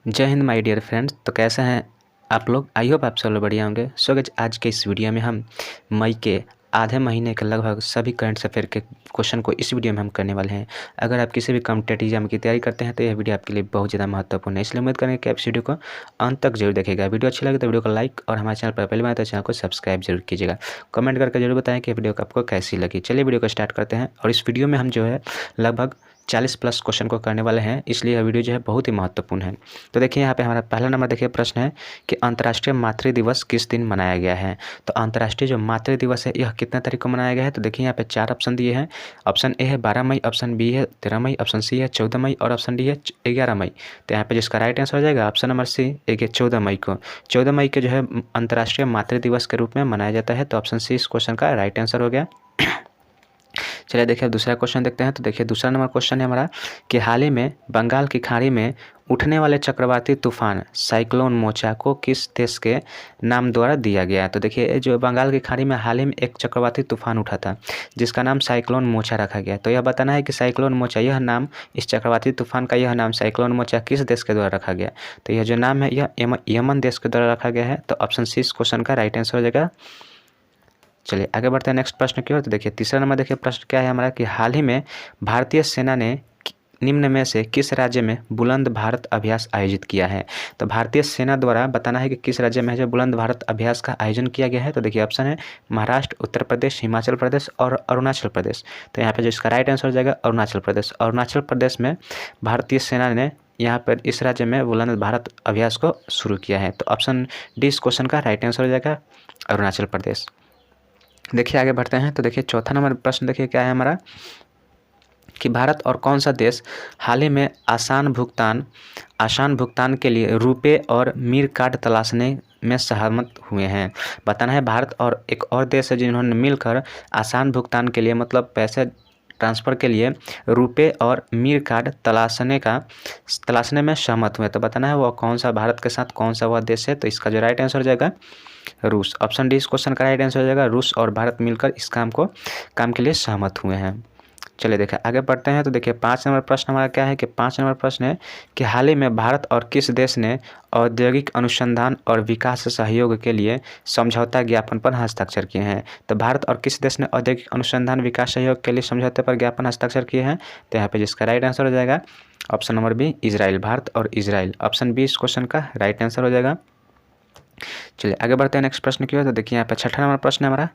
जय Hind my dear friends. तो कैसे हैं आप लोग? आई होप आप सब लोग बढ़िया होंगे। सो गाइस, आज के इस वीडियो में हम मई के आधे महीने के लगभग सभी करंट अफेयर के क्वेश्चन को इस वीडियो में हम करने वाले हैं। अगर आप किसी भी कॉम्पिटेटिव एग्जाम की तैयारी करते हैं तो यह वीडियो आपके लिए बहुत ज़्यादा महत्वपूर्ण है, इसलिए उम्मीद करेंगे कि आप इस वीडियो को अंत तक जरूर देखिएगा। वीडियो अच्छी लगे तो वीडियो को लाइक और हमारे चैनल पर पहली बार तो चैनल को सब्सक्राइब जरूर कीजिएगा। कमेंट करके जरूर बताएं कि वीडियो आपको कैसी लगी। चलिए वीडियो को स्टार्ट करते हैं। और इस वीडियो में हम जो है लगभग 40+ क्वेश्चन को करने वाले हैं, इसलिए यह वीडियो जो है बहुत ही महत्वपूर्ण है। तो देखिए यहाँ पे हमारा पहला नंबर देखिए प्रश्न है कि अंतर्राष्ट्रीय मातृ दिवस किस दिन मनाया गया है। तो अंतर्राष्ट्रीय जो मातृ दिवस है यह कितने तारीख को मनाया गया है? तो देखिए यहाँ पे 4 ऑप्शन दिए हैं। ऑप्शन ए है 12 मई, ऑप्शन बी है 13 मई, ऑप्शन सी है 14 मई और ऑप्शन डी है 11 मई। तो यहाँ पे जिसका राइट आंसर हो जाएगा ऑप्शन नंबर सी, 14 मई को। 14 मई के जो है अंतर्राष्ट्रीय मातृ दिवस के रूप में मनाया जाता है। तो ऑप्शन सी इस क्वेश्चन का राइट आंसर हो गया। चलिए देखिए दूसरा क्वेश्चन देखते हैं। तो देखिए दूसरा नंबर क्वेश्चन है हमारा कि हाल ही में बंगाल की खाड़ी में उठने वाले चक्रवाती तूफान साइक्लोन मोचा को किस देश के नाम द्वारा दिया गया है? तो देखिए जो बंगाल की खाड़ी में हाल ही में एक चक्रवाती तूफान उठा था जिसका नाम साइक्लोन मोचा रखा गया। तो यह बताना है कि साइक्लोन मोचा यह नाम, इस चक्रवाती तूफान का यह नाम साइक्लोन मोचा किस देश के द्वारा रखा गया? तो यह जो नाम है यह यमन देश के द्वारा रखा गया है। तो ऑप्शन सी इस क्वेश्चन का राइट आंसर हो जाएगा। चलिए आगे बढ़ते हैं नेक्स्ट प्रश्न की ओर। तो देखिए तीसरा नंबर देखिए प्रश्न क्या है हमारा कि हाल ही में भारतीय सेना ने निम्न में से किस राज्य में बुलंद भारत अभ्यास आयोजित किया है? तो भारतीय सेना द्वारा बताना है कि किस राज्य में जो बुलंद भारत अभ्यास का आयोजन किया गया है। तो देखिए ऑप्शन है महाराष्ट्र, उत्तर प्रदेश, हिमाचल प्रदेश और अरुणाचल प्रदेश। तो यहाँ पे जो इसका राइट आंसर हो जाएगा अरुणाचल प्रदेश। अरुणाचल प्रदेश में भारतीय सेना ने यहाँ पर इस राज्य में बुलंद भारत अभ्यास को शुरू किया है। तो ऑप्शन डी इस क्वेश्चन का राइट आंसर हो जाएगा अरुणाचल प्रदेश। देखिए आगे बढ़ते हैं। तो देखिए चौथा नंबर प्रश्न देखिए क्या है हमारा कि भारत और कौन सा देश हाल ही में आसान भुगतान के लिए रुपए और मीर कार्ड तलाशने में सहमत हुए हैं। बताना है भारत और एक और देश है जिन्होंने मिलकर आसान भुगतान के लिए मतलब पैसे ट्रांसफ़र के लिए रुपए और मीर कार्ड तलाशने में सहमत हुए। तो बताना है वो कौन सा, भारत के साथ कौन सा वह देश है? तो इसका जो राइट आंसर हो जाएगा रूस। ऑप्शन डी इस क्वेश्चन का राइट आंसर हो जाएगा रूस और भारत मिलकर इस काम के लिए सहमत हुए हैं। चलिए देखिए आगे बढ़ते हैं। तो देखिए 5 नंबर प्रश्न हमारा क्या है कि 5 नंबर प्रश्न है कि हाल ही में भारत और किस देश ने औद्योगिक अनुसंधान और विकास सहयोग के लिए समझौता ज्ञापन पर हस्ताक्षर किए हैं? तो भारत और किस देश ने औद्योगिक अनुसंधान विकास सहयोग के लिए समझौते पर ज्ञापन हस्ताक्षर किए हैं? तो यहाँ पे जिसका राइट आंसर हो जाएगा option number B Israel, Bharat और इजराइल। ऑप्शन बी इस क्वेश्चन का राइट आंसर हो जाएगा। चलिए आगे बढ़ते हैं नेक्स्ट प्रश्न की ओर। तो देखिए यहाँ पे छठा नंबर प्रश्न है हमारा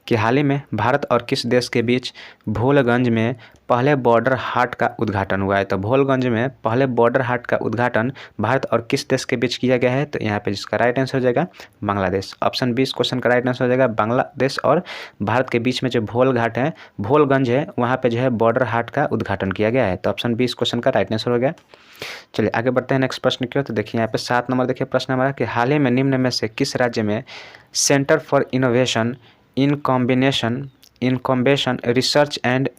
कि हाल ही में भारत और किस देश के बीच भोलगंज में पहले बॉर्डर हाट का उद्घाटन हुआ है? तो भोलगंज में पहले बॉर्डर हाट का उद्घाटन भारत और किस देश के बीच किया गया है? तो यहाँ पे जिसका राइट आंसर हो जाएगा बांग्लादेश। ऑप्शन बी इस क्वेश्चन का राइट आंसर हो जाएगा बांग्लादेश और भारत के बीच में जो भोलगंज है वहाँ पे जो है बॉर्डर हाट का उद्घाटन किया गया है। तो ऑप्शन बी इस क्वेश्चन का राइट आंसर हो गया। चलिए आगे बढ़ते हैं नेक्स्ट प्रश्न की ओर। तो देखिए यहाँ पे 7 नंबर देखिए प्रश्न हमारा कि हाल ही में निम्न में से किस राज्य में centre for innovation incubation research and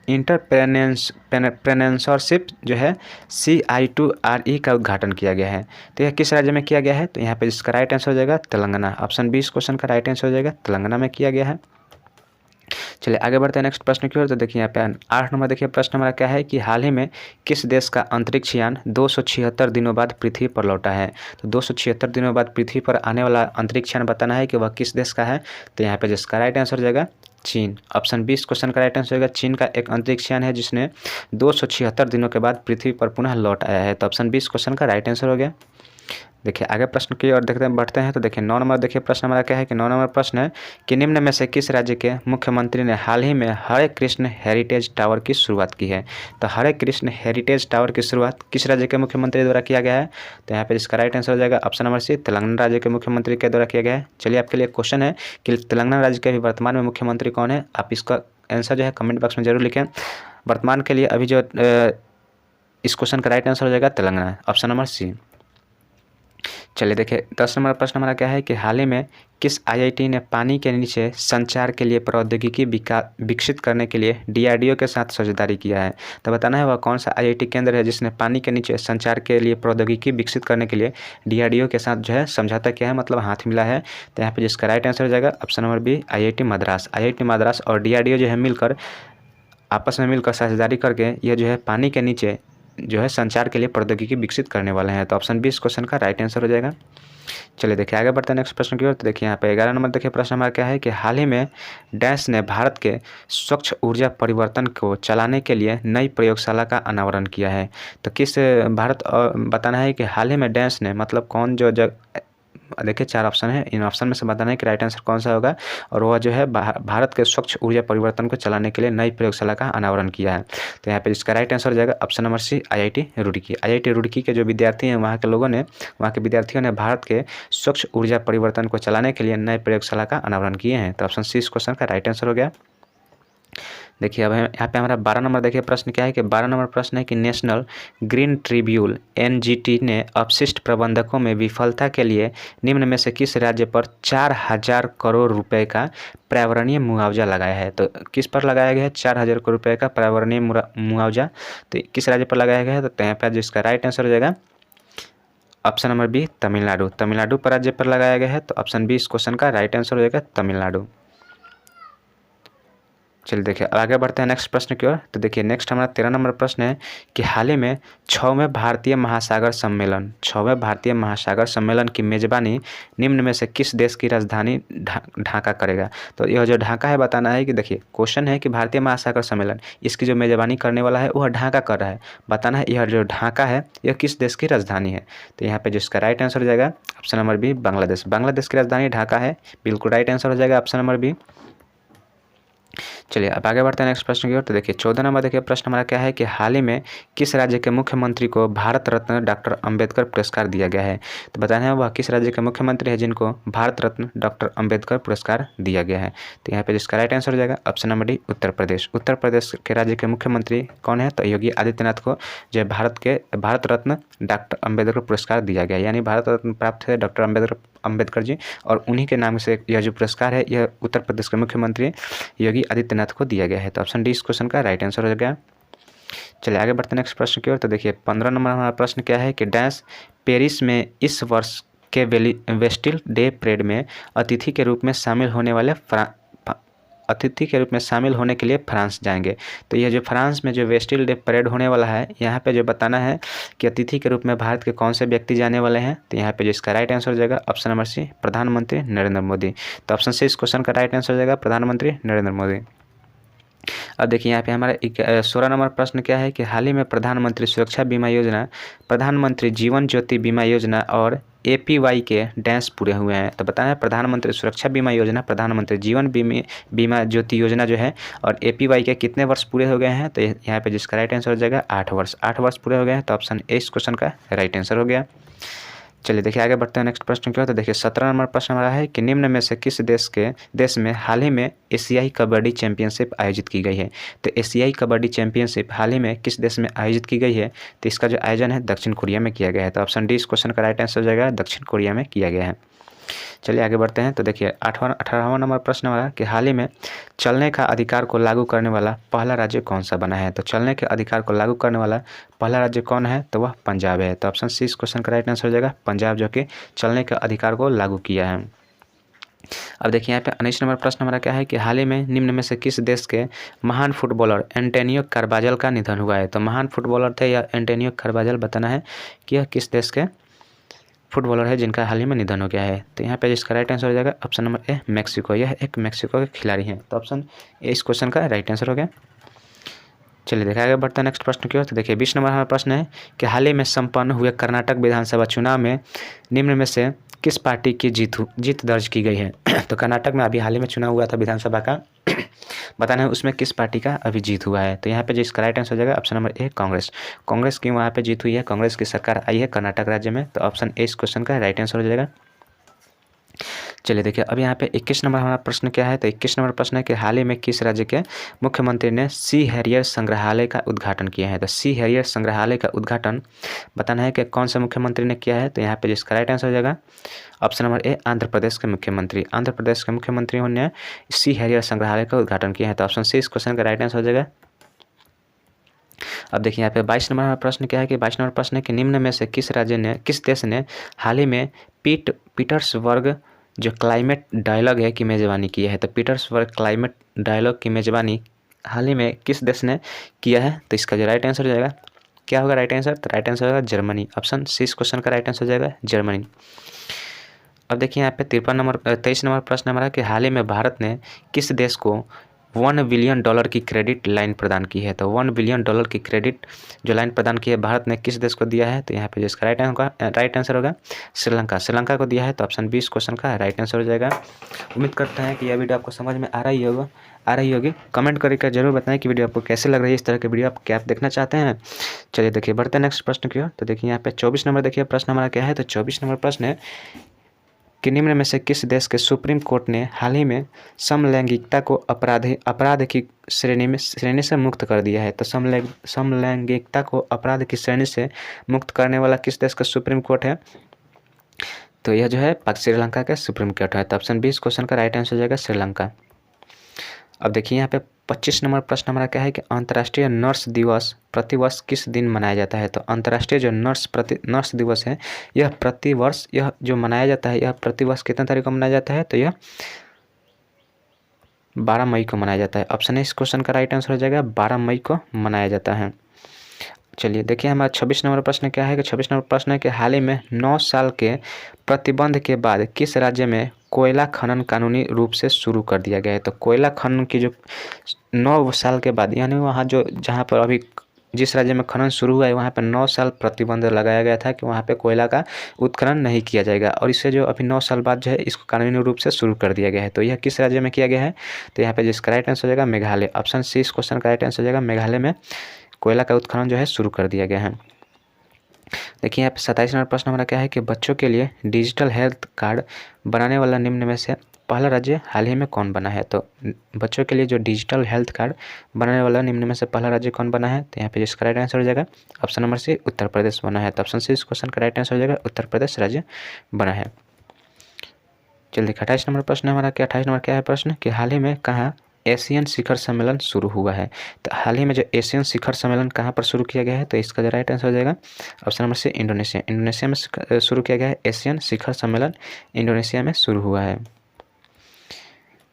entrepreneurship जो है CI2RE का उद्घाटन किया गया है? तो यह किस राज्य में किया गया है? तो यहाँ पे इसका राइट आंसर हो जाएगा तेलंगाना। ऑप्शन बी इस क्वेश्चन का राइट आंसर हो जाएगा तेलंगाना में किया गया है। चलिए आगे बढ़ते हैं नेक्स्ट प्रश्न की ओर। तो देखिए यहाँ पे 8 नंबर देखिए प्रश्न हमारा क्या है कि हाल ही में किस देश का अंतरिक्ष यान 276 दिनों बाद पृथ्वी पर लौटा है? तो 276 दिनों बाद पृथ्वी पर आने वाला अंतरिक्ष यान बताना है कि वह किस देश का है? तो यहाँ पे जिसका राइट आंसर हो जाएगा चीन। ऑप्शन बी इस क्वेश्चन का राइट आंसर होगा चीन का एक अंतरिक्ष यान है जिसने 276 दिनों के बाद पृथ्वी पर पुनः लौट आया है। तो ऑप्शन बी इस क्वेश्चन का राइट आंसर हो गया। देखिए आगे प्रश्न की ओर देखते हैं बढ़ते हैं। तो देखिए 9 नंबर देखिए प्रश्न हमारा क्या है कि 9 नंबर प्रश्न है कि निम्न में से किस राज्य के मुख्यमंत्री ने हाल ही में हरे कृष्ण हेरिटेज टावर की शुरुआत की है? तो हरे कृष्ण हेरिटेज टावर की शुरुआत किस राज्य के मुख्यमंत्री द्वारा किया गया है? तो यहाँ पे इसका राइट आंसर हो जाएगा ऑप्शन नंबर सी तेलंगाना राज्य के मुख्यमंत्री के द्वारा किया गया है। चलिए आपके लिए क्वेश्चन है कि तेलंगाना राज्य के अभी वर्तमान में मुख्यमंत्री कौन है? आप इसका आंसर जो है कमेंट बॉक्स में जरूर लिखें। वर्तमान के लिए अभी जो इस क्वेश्चन का राइट आंसर हो जाएगा तेलंगाना, ऑप्शन नंबर सी। चलिए देखिए 10 नंबर प्रश्न हमारा क्या है कि हाल ही में किस IIT ने पानी के नीचे संचार के लिए प्रौद्योगिकी विकसित करने के लिए DRDO के साथ साझेदारी किया है? तो बताना है वह कौन सा IIT केंद्र है जिसने पानी के नीचे संचार के लिए प्रौद्योगिकी विकसित करने के लिए DRDO के साथ जो है समझौता किया है, मतलब हाथ मिला है? तो यहाँ पे जिसका राइट आंसर हो जाएगा option number B IIT Madras. IIT Madras और DRDO जो है मिलकर आपस में मिलकर साझेदारी करके यह जो है पानी के नीचे जो है संचार के लिए प्रौद्योगिकी विकसित करने वाले हैं। तो ऑप्शन 20 क्वेश्चन का राइट आंसर हो जाएगा। चलिए देखिए आगे बढ़ते हैं नेक्स्ट प्रश्न की ओर। तो देखिए यहाँ पे 11 नंबर देखिए प्रश्न हमारा क्या है कि हाल ही में डैश ने भारत के स्वच्छ ऊर्जा परिवर्तन को चलाने के लिए नई प्रयोगशाला का अनावरण किया है। तो किस भारत बताना है कि हाल ही में डैश ने मतलब कौन जो देखिए 4 ऑप्शन है, इन ऑप्शन में से बताना है कि राइट आंसर कौन सा होगा। और वह जो है भारत के स्वच्छ ऊर्जा परिवर्तन को चलाने के लिए नई प्रयोगशाला का अनावरण किया है। तो यहाँ पे इसका राइट आंसर हो जाएगा option number C, IIT Roorkee. IIT Roorkee के जो विद्यार्थी हैं वहाँ के लोगों ने, वहाँ के विद्यार्थियों ने भारत के स्वच्छ ऊर्जा परिवर्तन को चलाने के लिए नए प्रयोगशाला का अनावरण किए हैं। तो ऑप्शन सी इस क्वेश्चन का राइट आंसर हो गया। देखिए अब यहाँ पे हमारा 12 नंबर देखिए प्रश्न क्या है कि 12 नंबर प्रश्न है कि नेशनल ग्रीन ट्रिब्यूनल NGT ने अपशिष्ट प्रबंधकों में विफलता के लिए निम्न में से किस राज्य पर 4000 करोड़ रुपए का पर्यावरणीय मुआवजा लगाया है। तो किस पर लगाया गया है 4000 करोड़ रुपए का पर्यावरणीय मुआवजा, तो किस राज्य पर लगाया गया है। तो यहाँ पर जिसका राइट आंसर हो जाएगा option number B, Tamil Nadu. Tamil Nadu पर राज्य पर लगाया गया है। तो ऑप्शन बी इस क्वेश्चन का राइट आंसर हो जाएगा तमिलनाडु। चलिए देखिए आगे बढ़ते हैं नेक्स्ट प्रश्न की ओर। तो देखिए नेक्स्ट हमारा 13 नंबर प्रश्न है कि हाल ही में 6वें भारतीय महासागर सम्मेलन की मेजबानी निम्न में से किस देश की राजधानी ढाका करेगा। तो यह जो ढाका है बताना है कि देखिए क्वेश्चन है कि भारतीय महासागर सम्मेलन इसकी जो मेजबानी करने वाला है वह ढाका कर रहा है। बताना है यह जो ढाका है यह किस देश की राजधानी है। तो यहाँ पे जिसका राइट आंसर हो जाएगा option number B, Bangladesh. Bangladesh की राजधानी ढाका है, बिल्कुल राइट आंसर हो जाएगा ऑप्शन नंबर बी। चलिए अब आगे बढ़ते हैं नेक्स्ट प्रश्न की ओर। तो देखिए 14 नंबर देखिए प्रश्न हमारा क्या है कि हाल ही में किस राज्य के मुख्यमंत्री को भारत रत्न डॉक्टर अंबेडकर पुरस्कार दिया गया है। तो बताना है वह किस राज्य के मुख्यमंत्री है जिनको भारत रत्न डॉक्टर अंबेडकर पुरस्कार दिया गया है। तो यहाँ पे जिसका राइट आंसर हो जाएगा option number D, Uttar Pradesh. Uttar Pradesh के राज्य के मुख्यमंत्री कौन है। तो योगी आदित्यनाथ को जो भारत रत्न डॉक्टर अंबेडकर पुरस्कार दिया गया है, यानी भारत रत्न प्राप्त है डॉक्टर अंबेडकर जी, और उन्हीं के नाम से यह जो पुरस्कार है यह उत्तर प्रदेश के मुख्यमंत्री योगी आदित्यनाथ को दिया गया है। तो ऑप्शन डी इस क्वेश्चन का राइट आंसर हो गया। चलिए आगे बढ़ते हैं नेक्स्ट प्रश्न की ओर। तो देखिए 15 नंबर हमारा प्रश्न क्या है कि डैश पेरिस में इस वर्ष के वेस्टिल डे परेड में अतिथि के रूप में शामिल होने के लिए फ्रांस जाएंगे। तो यह जो फ्रांस में जो वेस्टिल डे परेड होने वाला है यहाँ पे जो बताना है कि अतिथि के रूप में भारत के कौन से व्यक्ति जाने वाले हैं। तो यहाँ पे जिसका राइट आंसर हो जाएगा ऑप्शन नंबर सी, प्रधानमंत्री नरेंद्र मोदी। तो ऑप्शन सी इस क्वेश्चन का राइट आंसर हो जाएगा प्रधानमंत्री नरेंद्र मोदी। अब देखिए यहाँ पे हमारा 16 नंबर प्रश्न क्या है कि हाल ही में प्रधानमंत्री सुरक्षा बीमा योजना, प्रधानमंत्री जीवन ज्योति बीमा योजना और APY के डैश पूरे हुए हैं। तो बताना है प्रधानमंत्री सुरक्षा बीमा योजना, प्रधानमंत्री जीवन बीमा ज्योति योजना जो है और APY के कितने वर्ष पूरे हो गए हैं। तो यहाँ पे जिसका राइट आंसर हो जाएगा 8 वर्ष। 8 वर्ष पूरे हो गए हैं। तो ऑप्शन ए इस क्वेश्चन का राइट आंसर हो गया। चलिए देखिए आगे बढ़ते हैं नेक्स्ट प्रश्न की ओर। तो देखिए 17 नंबर प्रश्न हमारा है कि निम्न में से किस देश में हाल ही में एशियाई कबड्डी चैंपियनशिप आयोजित की गई है। तो एशियाई कबड्डी चैंपियनशिप हाल ही में किस देश में आयोजित की गई है। तो इसका जो आयोजन है दक्षिण कोरिया में किया गया है। तो ऑप्शन डी इस क्वेश्चन का राइट आंसर हो जाएगा दक्षिण कोरिया में किया गया है। चलिए आगे बढ़ते हैं। तो देखिए 18वां नंबर प्रश्न हमारा कि हाल ही में चलने का अधिकार को लागू करने वाला पहला राज्य कौन सा बना है। तो चलने के अधिकार को लागू करने वाला पहला राज्य कौन है। तो वह पंजाब है। तो ऑप्शन सी इस क्वेश्चन का राइट आंसर हो जाएगा पंजाब, जो कि चलने के अधिकार को लागू किया है। अब देखिए यहाँ पे 19 नंबर प्रश्न हमारा क्या है कि हाल ही में निम्न में से किस देश के महान फुटबॉलर एंटोनियो कार्बाजल का निधन हुआ है। तो महान फुटबॉलर थे या एंटोनियो कार्बाजल, बताना है कि यह किस देश के फुटबॉलर है जिनका हाल ही में निधन हो गया है। तो यहाँ पे जिसका राइट आंसर हो जाएगा ऑप्शन नंबर ए, मैक्सिको। यह एक मैक्सिको के खिलाड़ी हैं। तो ऑप्शन ए इस क्वेश्चन का राइट आंसर हो गया। चलिए देखा आगे बढ़ता है नेक्स्ट प्रश्न की ओर। तो देखिए 20 नंबर हमारा प्रश्न है कि हाल ही में संपन्न हुए कर्नाटक विधानसभा चुनाव में निम्न में से किस पार्टी की जीत दर्ज की गई है। तो कर्नाटक में अभी हाल ही में चुनाव हुआ था विधानसभा का, बताना है उसमें किस पार्टी का अभी जीत हुआ है। तो यहाँ पे जिसका राइट आंसर हो जाएगा ऑप्शन नंबर ए, कांग्रेस की वहाँ पे जीत हुई है। कांग्रेस की सरकार आई है कर्नाटक राज्य में। तो ऑप्शन ए इस क्वेश्चन का राइट आंसर हो जाएगा। चलिए देखिए अब यहाँ पे 21 नंबर हमारा प्रश्न क्या है। तो 21 नंबर प्रश्न है कि हाल ही में किस राज्य के मुख्यमंत्री ने सी हैरियर संग्रहालय का उद्घाटन किया है। तो सी हैरियर संग्रहालय का उद्घाटन बताना है कि कौन से मुख्यमंत्री ने किया है। तो यहाँ पे जिसका राइट आंसर हो जाएगा option number A, Andhra Pradesh के मुख्यमंत्री। आंध्र प्रदेश के मुख्यमंत्री ने सी हैरियर संग्रहालय का उद्घाटन किया है। तो ऑप्शन सी इस क्वेश्चन का राइट आंसर हो जाएगा। अब देखिए यहाँ पे 22 नंबर प्रश्न क्या है कि 22 नंबर प्रश्न है कि निम्न में से किस देश ने हाल ही में पीटर्सबर्ग जो क्लाइमेट डायलॉग है की मेजबानी की है। तो पीटर्सबर्ग क्लाइमेट डायलॉग की मेजबानी हाल ही में किस देश ने किया है? तो इसका जो राइट आंसर हो जाएगा क्या होगा राइट आंसर? तो राइट आंसर होगा जर्मनी। ऑप्शन सी इस क्वेश्चन का राइट आंसर हो जाएगा जर्मनी। अब देखिए यहाँ पे 23 नंबर प्रश्न हमारा कि हाल ही में भारत ने किस देश को $1 बिलियन की क्रेडिट लाइन प्रदान की है? तो $1 बिलियन की क्रेडिट जो लाइन प्रदान की है भारत ने किस देश को दिया है? तो यहाँ पे जिसका राइट आंसर होगा श्रीलंका। श्रीलंका को दिया है। तो ऑप्शन 20 क्वेश्चन का राइट आंसर हो जाएगा। उम्मीद करते हैं कि यह वीडियो आपको समझ में आ रही होगी। कमेंट करके जरूर बताएं कि वीडियो आपको कैसे लग रही है। इस तरह के वीडियो आप क्या देखना चाहते हैं? चलिए देखिए बढ़ते हैं नेक्स्ट प्रश्न की ओर। तो देखिए यहाँ पे 24 नंबर देखिए प्रश्न हमारा क्या है? तो 24 नंबर प्रश्न है कि निम्न में से किस देश के सुप्रीम कोर्ट ने हाल ही में समलैंगिकता को अपराध की श्रेणी से मुक्त कर दिया है? तो समलैंगिकता को अपराध की श्रेणी से मुक्त करने वाला किस देश का सुप्रीम कोर्ट है? तो यह जो है श्रीलंका का सुप्रीम कोर्ट है। तो ऑप्शन 20 क्वेश्चन का राइट आंसर हो जाएगा श्रीलंका। अब देखिए यहाँ पे 25 नंबर प्रश्न हमारा क्या है कि अंतर्राष्ट्रीय नर्स दिवस प्रतिवर्ष किस दिन मनाया जाता है? तो अंतर्राष्ट्रीय जो नर्स दिवस है यह प्रतिवर्ष यह जो मनाया जाता है यह प्रतिवर्ष कितने तारीख को मनाया जाता है? तो यह 12 मई को मनाया जाता है। ऑप्शन इस क्वेश्चन का राइट आंसर हो जाएगा 12 मई को मनाया जाता है। चलिए देखिए हमारा 26 नंबर प्रश्न क्या है कि 26 नंबर प्रश्न है कि हाल ही में 9 साल के प्रतिबंध के बाद किस राज्य में कोयला खनन कानूनी रूप से शुरू कर दिया गया है? तो कोयला खनन की जो 9 साल के बाद यानी वहाँ जो जहाँ पर अभी जिस राज्य में खनन शुरू हुआ है वहाँ पर 9 साल प्रतिबंध लगाया गया था कि वहाँ पे कोयला का उत्खनन नहीं किया जाएगा और इससे जो अभी 9 साल बाद जो है इसको कानूनी रूप से शुरू कर दिया गया है। तो यह किस राज्य में किया गया है? तो यहाँ पे जिसका राइट आंसर हो जाएगा मेघालय। ऑप्शन सी इस क्वेश्चन का राइट आंसर हो जाएगा मेघालय में कोयला का उत्खनन जो है शुरू कर दिया गया है। देखिए यहाँ पे 27 नंबर प्रश्न हमारा क्या है कि बच्चों के लिए डिजिटल हेल्थ कार्ड बनाने वाला निम्न में से पहला राज्य हाल ही में कौन बना है? तो बच्चों के लिए जो डिजिटल हेल्थ कार्ड बनाने वाला निम्न में से पहला राज्य कौन बना है? तो यहाँ पे जिसका राइट आंसर हो जाएगा ऑप्शन नंबर सी उत्तर प्रदेश बना है। तो ऑप्शन सी इस क्वेश्चन का राइट आंसर हो जाएगा उत्तर प्रदेश राज्य बना है। चलिए देखिए 28 नंबर प्रश्न हमारा क्या 28 नंबर क्या है प्रश्न कि हाल ही में कहाँ एशियन शिखर सम्मेलन शुरू हुआ है? तो हाल ही में जो एशियन शिखर सम्मेलन कहाँ पर शुरू किया गया है? तो इसका जो राइट आंसर हो जाएगा ऑप्शन नंबर सी इंडोनेशिया में शुरू किया गया है। एशियन शिखर सम्मेलन इंडोनेशिया में शुरू हुआ है।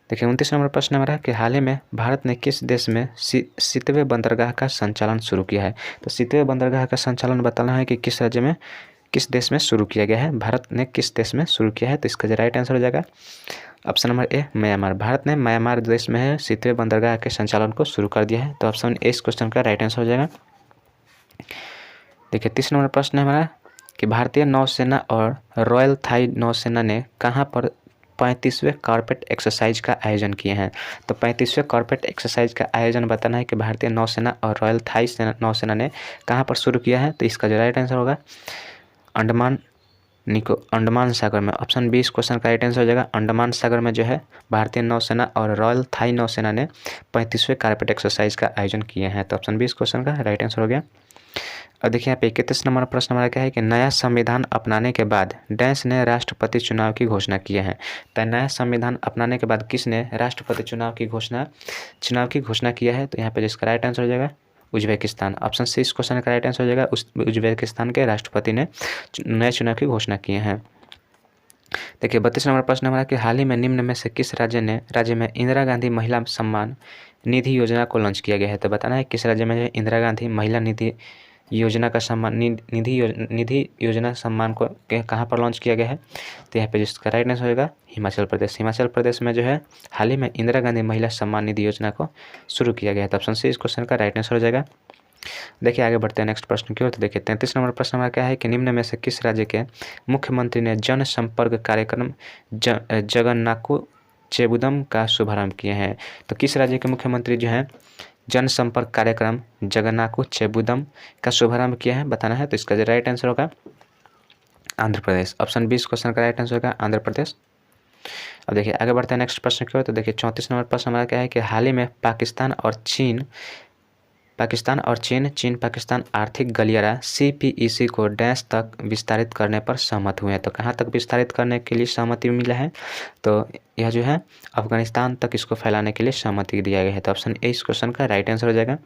देखिए 29 नंबर प्रश्न हमारा कि हाल ही में भारत ने किस देश में 7वें बंदरगाह का संचालन शुरू किया है? तो 7वें बंदरगाह का संचालन बताना है कि किस राज्य में किस देश में शुरू किया गया है? भारत ने किस देश में शुरू किया है? तो इसका जो राइट आंसर हो जाएगा option number A Myanmar. Bharat ने म्यांमार देश में है 7वें बंदरगाह के संचालन को शुरू कर दिया है। तो ऑप्शन ए इस क्वेश्चन का राइट आंसर हो जाएगा। देखिए 30 नंबर प्रश्न है हमारा कि भारतीय नौसेना और रॉयल थाई नौसेना ने कहाँ पर 35वें कॉर्पेट एक्सरसाइज का आयोजन किए हैं? तो 35वें कॉर्पेट एक्सरसाइज का आयोजन बताना है कि भारतीय नौसेना और रॉयल थाई नौसेना ने कहाँ पर शुरू किया है? तो इसका जो राइट आंसर होगा अंडमान सागर में। ऑप्शन 20 क्वेश्चन का राइट आंसर हो जाएगा अंडमान सागर में जो है भारतीय नौसेना और रॉयल थाई नौसेना ने 35वें कॉर्पेट एक्सरसाइज का आयोजन किए हैं। तो ऑप्शन 20 क्वेश्चन का राइट आंसर हो गया। और देखिए यहाँ पे 31 नंबर प्रश्न हमारा क्या है कि नया संविधान अपनाने के बाद डैश ने राष्ट्रपति चुनाव की घोषणा की है? तो नया संविधान अपनाने के बाद किसने राष्ट्रपति चुनाव की घोषणा किया है? तो यहाँ पे जिसका राइट आंसर हो जाएगा उज्बेकिस्तान। ऑप्शन सी इस क्वेश्चन का राइट आंसर हो जाएगा उज्बेकिस्तान के राष्ट्रपति ने नए चुनाव की घोषणा किए हैं। देखिए 32 नंबर प्रश्न हमारा कि हाल ही में निम्न में से किस राज्य में इंदिरा गांधी महिला सम्मान निधि योजना को लॉन्च किया गया है? तो बताना है किस राज्य में इंदिरा गांधी महिला निधि योजना का सम्मान निधि योजना सम्मान को कहाँ पर लॉन्च किया गया है? तो यहाँ पे जिसका राइट आंसर होगा हिमाचल प्रदेश में जो है हाल ही में इंदिरा गांधी महिला सम्मान निधि योजना को शुरू किया गया है। तो ऑप्शन सी इस क्वेश्चन का राइट आंसर हो जाएगा। देखिए आगे बढ़ते हैं नेक्स्ट प्रश्न की ओर। तो देखिए 33 नंबर प्रश्न हमारा क्या है कि निम्न में से किस राज्य के मुख्यमंत्री ने जन संपर्क कार्यक्रम जगन्नाकु चेबुदम का शुभारंभ किए हैं? तो किस राज्य के मुख्यमंत्री जो हैं जनसंपर्क कार्यक्रम जगन्नाकु चेबुदम का शुभारंभ किया है बताना है? तो इसका जो राइट आंसर होगा आंध्र प्रदेश। ऑप्शन 20 क्वेश्चन का राइट आंसर होगा आंध्र प्रदेश। अब देखिए आगे बढ़ते हैं नेक्स्ट प्रश्न की ओर। तो देखिए 34 नंबर प्रश्न हमारा क्या है कि हाल ही में पाकिस्तान और चीन पाकिस्तान आर्थिक गलियारा CPEC को डैश तक विस्तारित करने पर सहमत हुए हैं? तो कहाँ तक विस्तारित करने के लिए सहमति मिला है? तो यह जो है अफगानिस्तान तक इसको फैलाने के लिए सहमति दिया गया है। तो ऑप्शन ए इस क्वेश्चन का राइट आंसर हो जाएगा।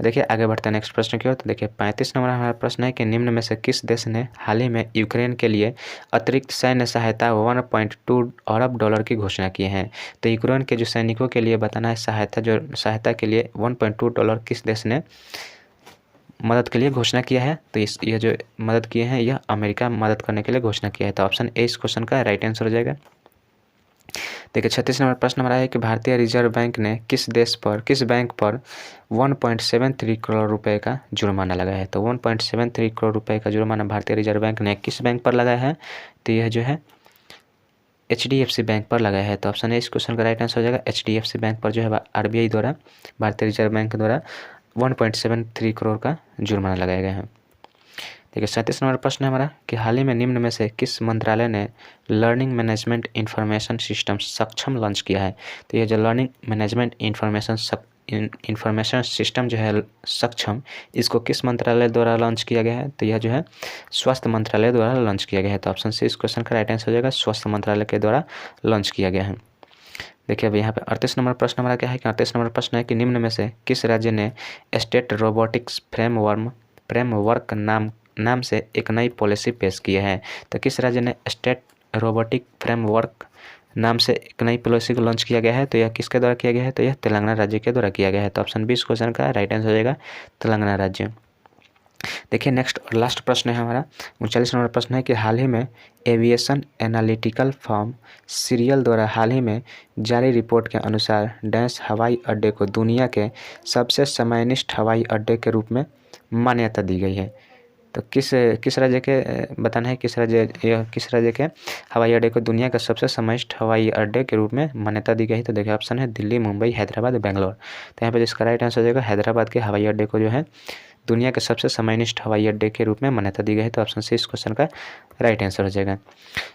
देखिए आगे बढ़ते हैं नेक्स्ट प्रश्न की ओर। तो देखिए 35 नंबर हमारा प्रश्न है कि निम्न में से किस देश ने हाल ही में यूक्रेन के लिए अतिरिक्त सैन्य सहायता 1.2 अरब डॉलर की घोषणा की है। तो यूक्रेन के जो सैनिकों के लिए बताना है सहायता के लिए 1.2 डॉलर किस देश ने मदद के लिए घोषणा किया है। तो यह जो मदद किए हैं यह अमेरिका मदद करने के लिए घोषणा किया है। तो ऑप्शन ए इस क्वेश्चन का राइट आंसर हो जाएगा। देखिए 36 नंबर प्रश्न हमारा है कि भारतीय रिजर्व बैंक ने किस बैंक पर 1.73 करोड़ रुपए का जुर्माना लगाया है। तो 1.73 करोड़ रुपए का जुर्माना भारतीय रिजर्व बैंक ने किस बैंक पर लगाया है। तो यह जो है HDFC बैंक पर लगाया है। तो ऑप्शन ए इस क्वेश्चन का राइट आंसर हो जाएगा। HDFC बैंक पर जो है RBI द्वारा, भारतीय रिजर्व बैंक द्वारा 1.73 करोड़ का जुर्माना लगाया गया है। देखिए 37 नंबर प्रश्न है हमारा कि हाल ही में निम्न में से किस मंत्रालय ने लर्निंग मैनेजमेंट इंफॉर्मेशन सिस्टम सक्षम लॉन्च किया है। तो ये जो लर्निंग मैनेजमेंट इंफॉर्मेशन सिस्टम जो है सक्षम, इसको किस मंत्रालय द्वारा लॉन्च किया गया है। तो यह जो है स्वास्थ्य मंत्रालय द्वारा लॉन्च किया गया है। तो ऑप्शन सी इस क्वेश्चन का राइट आंसर हो जाएगा, स्वास्थ्य मंत्रालय के द्वारा लॉन्च किया गया है। देखिए अब यहाँ पे 38 नंबर प्रश्न हमारा क्या है कि 38 नंबर प्रश्न है कि निम्न में से किस राज्य ने स्टेट रोबोटिक्स फ्रेमवर्क नाम से एक नई पॉलिसी पेश की है। तो किस राज्य ने स्टेट रोबोटिक फ्रेमवर्क नाम से एक नई पॉलिसी को लॉन्च किया गया है। तो यह किसके द्वारा किया गया है। तो यह तेलंगाना राज्य के द्वारा किया गया है। तो ऑप्शन बी इस क्वेश्चन का राइट आंसर हो जाएगा, तेलंगाना राज्य। देखिए नेक्स्ट और लास्ट प्रश्न है हमारा 39 नंबर प्रश्न है कि हाल ही में एविएशन एनालिटिकल फर्म सीरियल द्वारा हाल ही में जारी रिपोर्ट के अनुसार डैश हवाई अड्डे को दुनिया के सबसे समयनिष्ठ हवाई अड्डे के रूप में मान्यता दी गई है। तो किस राज्य के बताना है, किस राज्य के हवाई अड्डे को दुनिया का सबसे समयनिष्ठ हवाई अड्डे के रूप में मान्यता दी गई है। तो देखिए ऑप्शन है दिल्ली, मुंबई, हैदराबाद, बेंगलोर। तो यहाँ पे जिसका राइट आंसर हो जाएगा हैदराबाद के हवाई अड्डे को जो है दुनिया के सबसे समयनिष्ठ हवाई अड्डे के रूप में मान्यता दी गई है। तो ऑप्शन सी इस क्वेश्चन का राइट आंसर हो जाएगा।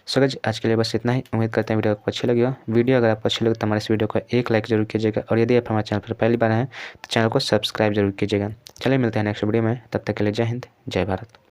सो गाइस आज के लिए बस इतना ही। उम्मीद करते हैं वीडियो आपको अच्छी लगी हो। वीडियो अगर आपको अच्छी लगी तो हमारे इस वीडियो को एक लाइक जरूर कीजिएगा, और यदि आप हमारे चैनल पर पहली बार हैं तो चैनल को सब्सक्राइब जरूर कीजिएगा। चलिए मिलते हैं नेक्स्ट वीडियो में, तब तक के लिए जय हिंद, जय भारत।